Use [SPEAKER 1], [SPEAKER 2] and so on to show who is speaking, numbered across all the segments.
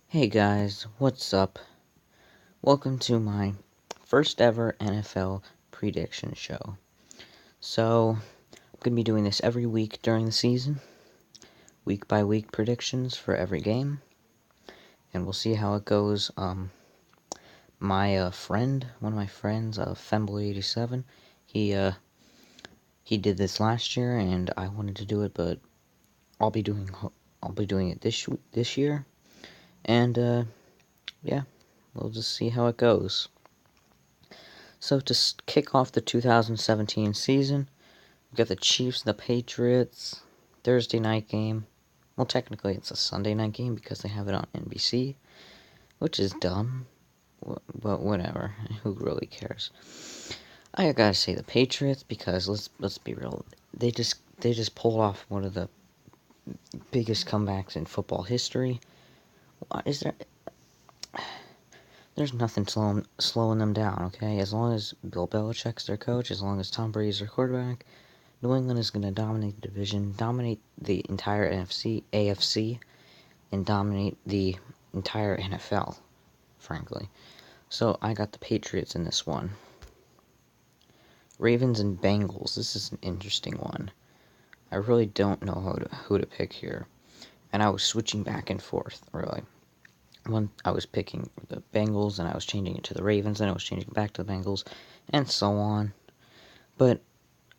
[SPEAKER 1] Hey guys, what's up? Welcome to my first ever NFL prediction show. So, I'm going to be doing this every week during the season, week by week predictions for every game, and we'll see how it goes. My friend, one of my friends, Femboy87, he did this last year, and I wanted to do it, but I'll be doing it this year, and yeah, we'll just see how it goes. So to kick off the 2017 season, we've got the Chiefs and the Patriots, Thursday night game. Well, technically it's a Sunday night game because they have it on NBC, which is dumb, but whatever. Who really cares? I gotta say the Patriots because let's be real, they just pulled off one of the biggest comebacks in football history. Is there? There's nothing slowing them down, okay? As long as Bill Belichick's their coach, as long as Tom Brady's their quarterback, New England is going to dominate the division, dominate the entire AFC, and dominate the entire NFL, frankly. So I got the Patriots in this one. Ravens and Bengals. This is an interesting one. I really don't know who to pick here. And I was switching back and forth, really. I was picking the Bengals, and I was changing it to the Ravens, and I was changing back to the Bengals, and so on. But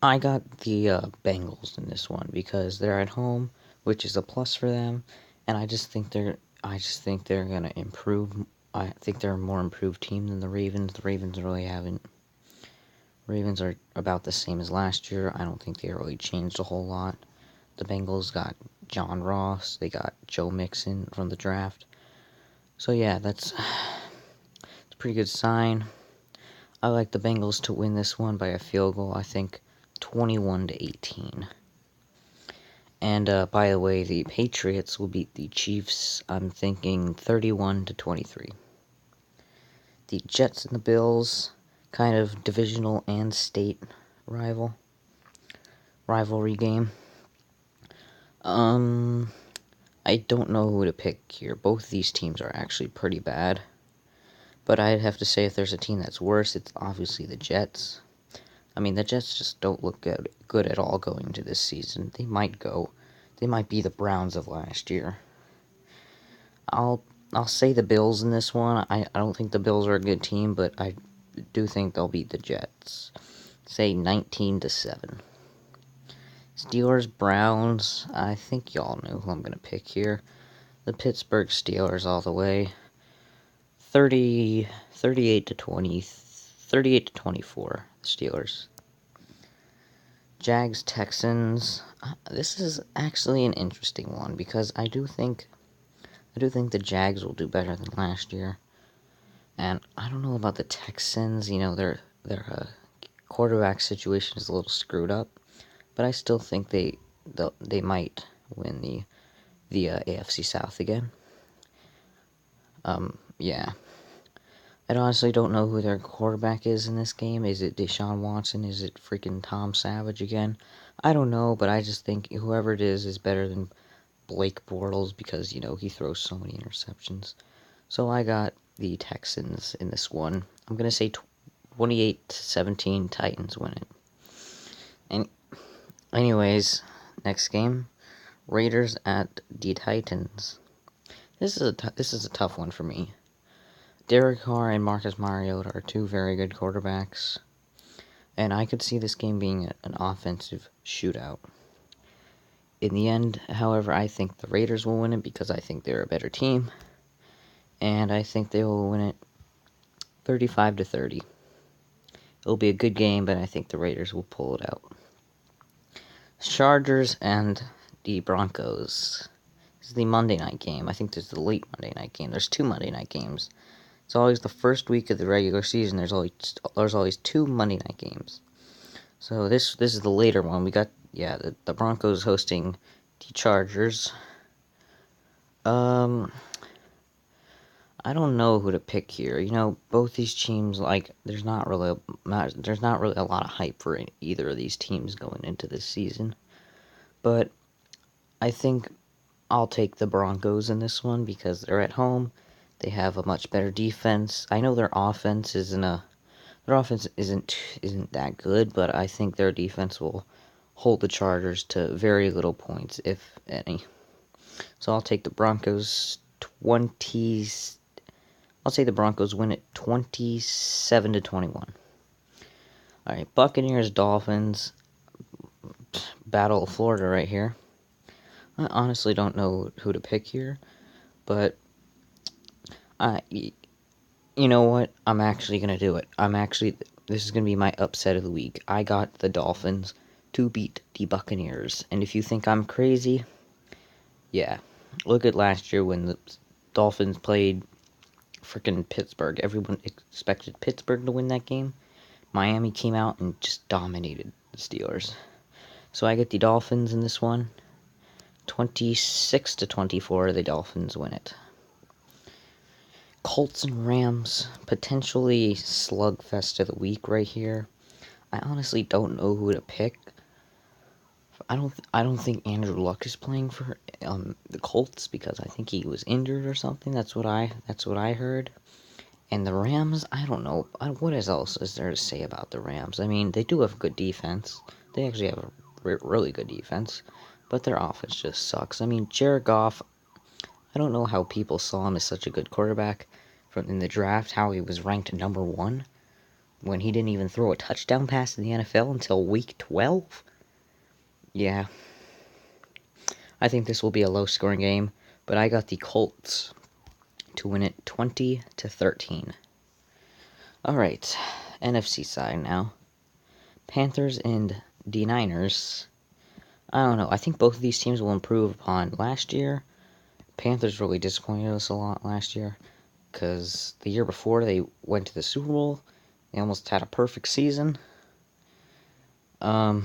[SPEAKER 1] I got the Bengals in this one because they're at home, which is a plus for them, and I just think they're gonna improve. I think they're a more improved team than the Ravens. The Ravens really haven't. Ravens are about the same as last year. I don't think they really changed a whole lot. The Bengals got John Ross. They got Joe Mixon from the draft. So yeah, that's a pretty good sign. I like the Bengals to win this one by a field goal. I think 21-18. And by the way, the Patriots will beat the Chiefs. I'm thinking 31-23. The Jets and the Bills, kind of divisional and state rivalry game. I don't know who to pick here. Both these teams are actually pretty bad. But I'd have to say if there's a team that's worse, it's obviously the Jets. I mean, the Jets just don't look good at all going into this season. They might be the Browns of last year. I'll say the Bills in this one. I don't think the Bills are a good team, but I do think they'll beat the Jets. Say 19-7. Steelers, Browns. I think y'all know who I'm going to pick here. The Pittsburgh Steelers all the way. 38-20. 38-24, the Steelers. Jags, Texans. This is actually an interesting one because I do think the Jags will do better than last year. And I don't know about the Texans. You know, their quarterback situation is a little screwed up. But I still think they might win the AFC South again. Yeah. I honestly don't know who their quarterback is in this game. Is it Deshaun Watson? Is it freaking Tom Savage again? I don't know, but I just think whoever it is better than Blake Bortles because, you know, he throws so many interceptions. So I got the Texans in this one. I'm going to say 28-17 Titans win it. And anyways, next game, Raiders at the Titans. This is a tough one for me. Derek Carr and Marcus Mariota are two very good quarterbacks, and I could see this game being an offensive shootout. In the end, however, I think the Raiders will win it because I think they're a better team, and I think they will win it 35-30. It'll be a good game, but I think the Raiders will pull it out. Chargers and the Broncos. This is the Monday night game. I think there's the late Monday night game. There's two Monday night games. It's always the first week of the regular season. There's always two Monday night games. So this is the later one. We got the Broncos hosting the Chargers. I don't know who to pick here. You know, both these teams, like, there's not really a lot of hype for either of these teams going into this season. But I think I'll take the Broncos in this one because they're at home. They have a much better defense. I know their offense isn't that good, but I think their defense will hold the Chargers to very little points, if any. So I'll take the Broncos 20. I'll say the Broncos win it 27-21. All right, Buccaneers Dolphins. Battle of Florida right here. I honestly don't know who to pick here, but you know what? I'm actually gonna do it. This is gonna be my upset of the week. I got the Dolphins to beat the Buccaneers, and if you think I'm crazy, yeah, look at last year when the Dolphins played freaking Pittsburgh. Everyone expected Pittsburgh to win that game. Miami came out and just dominated the Steelers. So I get the Dolphins in this one. 26-24, the Dolphins win it. Colts and Rams, potentially slugfest of the week right here. I honestly don't know who to pick. I don't think Andrew Luck is playing for the Colts because I think he was injured or something. That's what I heard. And the Rams, I don't know. What else is there to say about the Rams? I mean, they do have good defense. They actually have a really good defense, but their offense just sucks. I mean, Jared Goff, I don't know how people saw him as such a good quarterback in the draft, how he was ranked number 1 when he didn't even throw a touchdown pass in the NFL until week 12. Yeah. I think this will be a low-scoring game, but I got the Colts to win it 20-13. All right, NFC side now. Panthers and the Niners. I don't know. I think both of these teams will improve upon last year. Panthers really disappointed us a lot last year because the year before they went to the Super Bowl. They almost had a perfect season. The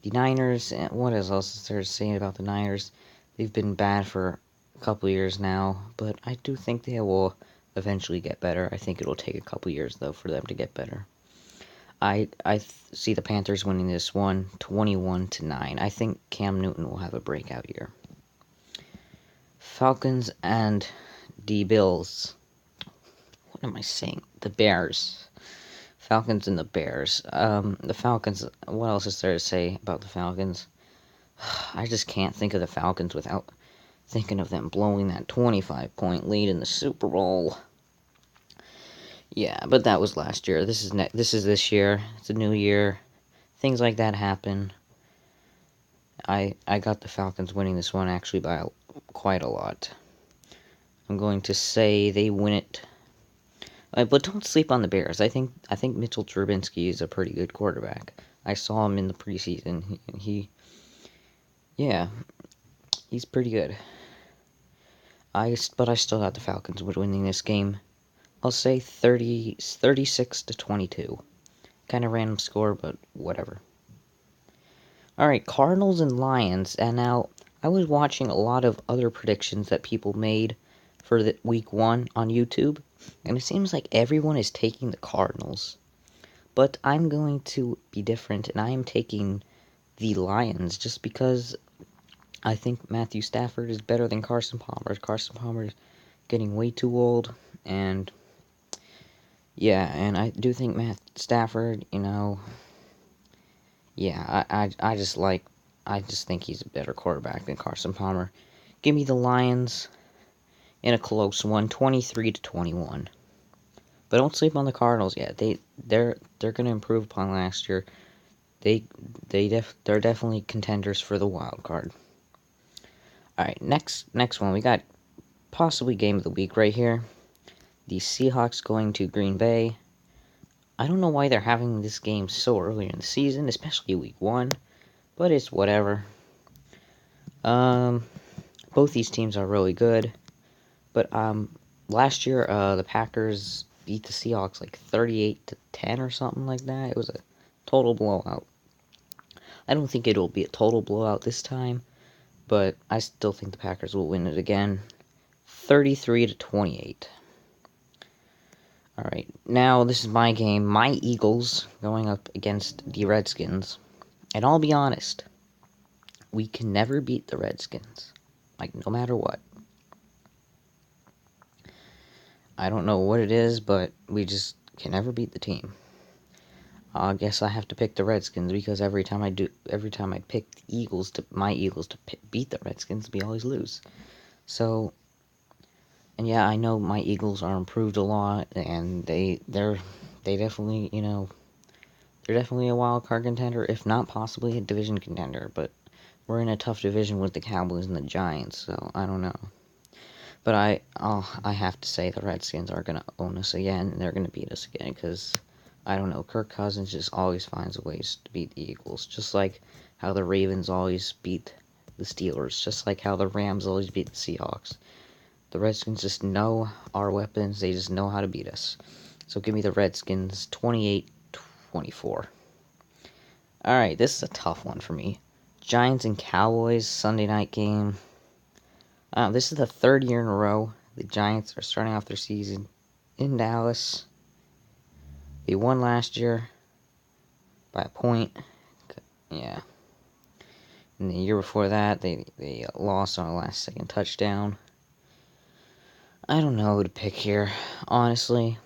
[SPEAKER 1] Niners, what else is there to say about the Niners? They've been bad for a couple years now, but I do think they will eventually get better. I think it'll take a couple years, though, for them to get better. I see the Panthers winning this one 21-9. I think Cam Newton will have a breakout year. Falcons and the Bills. What am I saying? The Bears. Falcons and the Bears. The Falcons, what else is there to say about the Falcons? I just can't think of the Falcons without thinking of them blowing that 25-point lead in the Super Bowl. Yeah, but that was last year. This is this year. It's a new year. Things like that happen. I got the Falcons winning this one actually by quite a lot. I'm going to say they win it. But don't sleep on the Bears. I think Mitchell Trubisky is a pretty good quarterback. I saw him in the preseason. He's pretty good. But I still got the Falcons winning this game. I'll say 36-22. Kind of random score, but whatever. Alright, Cardinals and Lions. And now, I was watching a lot of other predictions that people made for the week 1 on YouTube. And it seems like everyone is taking the Cardinals. But I'm going to be different, and I am taking the Lions just because I think Matthew Stafford is better than Carson Palmer. Carson Palmer is getting way too old, and yeah, and I do think Matt Stafford, I just think he's a better quarterback than Carson Palmer. Give me the Lions in a close one, 23-21. But don't sleep on the Cardinals yet. They're going to improve upon last year. They're definitely contenders for the wild card. All right, next one we got possibly game of the week right here. The Seahawks going to Green Bay. I don't know why they're having this game so early in the season, especially week 1, but it's whatever. Both these teams are really good, but last year the Packers beat the Seahawks like 38-10 or something like that. It was a total blowout. I don't think it'll be a total blowout this time, but I still think the Packers will win it again, 33-28. Alright, now this is my game. My Eagles going up against the Redskins. And I'll be honest, we can never beat the Redskins. like, no matter what. I don't know what it is, but we just can never beat the team. I guess I have to pick the Redskins because every time I pick the Eagles my Eagles to beat the Redskins, we always lose. So, and yeah, I know my Eagles are improved a lot, and they definitely, they're definitely a wild card contender, if not possibly a division contender. But we're in a tough division with the Cowboys and the Giants, so I don't know. But I have to say the Redskins are gonna own us again, and they're gonna beat us again because I don't know. Kirk Cousins just always finds ways to beat the Eagles, just like how the Ravens always beat the Steelers, just like how the Rams always beat the Seahawks. The Redskins just know our weapons. They just know how to beat us. So give me the Redskins 28-24. Alright, this is a tough one for me. Giants and Cowboys Sunday night game. This is the third year in a row the Giants are starting off their season in Dallas. They won last year by a point. Yeah. And the year before that, they lost on a last-second touchdown. I don't know who to pick here. Honestly,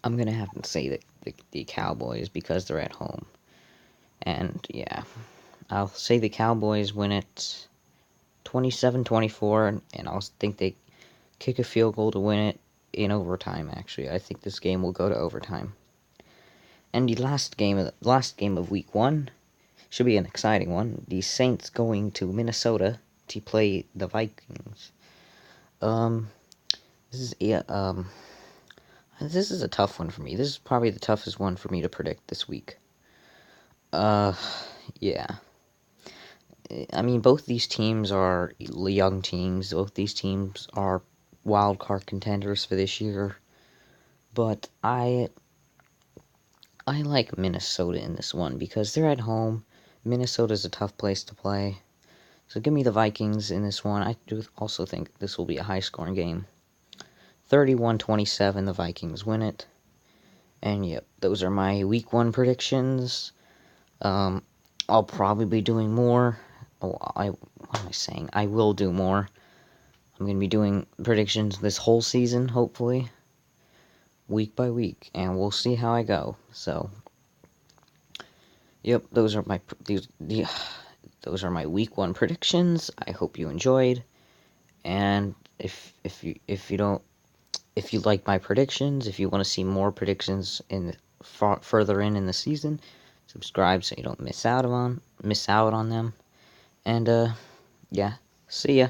[SPEAKER 1] I'm going to have to say the Cowboys because they're at home. And, yeah, I'll say the Cowboys win it 27-24, and I'll think they kick a field goal to win it in overtime, actually. I think this game will go to overtime. And the last game of week 1 should be an exciting one. The Saints going to Minnesota to play the Vikings. This is a tough one for me. This is probably the toughest one for me to predict this week. Yeah. I mean, both these teams are young teams. Both these teams are wild card contenders for this year. But I like Minnesota in this one because they're at home. Minnesota's a tough place to play. So give me the Vikings in this one. I do also think this will be a high-scoring game. 31-27, the Vikings win it. And yep, those are my week 1 predictions. I'll probably be doing more. What am I saying? I will do more. I'm going to be doing predictions this whole season, hopefully. Week by week. And we'll see how I go. So, yep, those are my those are my week 1 predictions. I hope you enjoyed. And if you like my predictions, if you want to see more predictions further in the season, subscribe so you don't miss out on them. And yeah, see ya.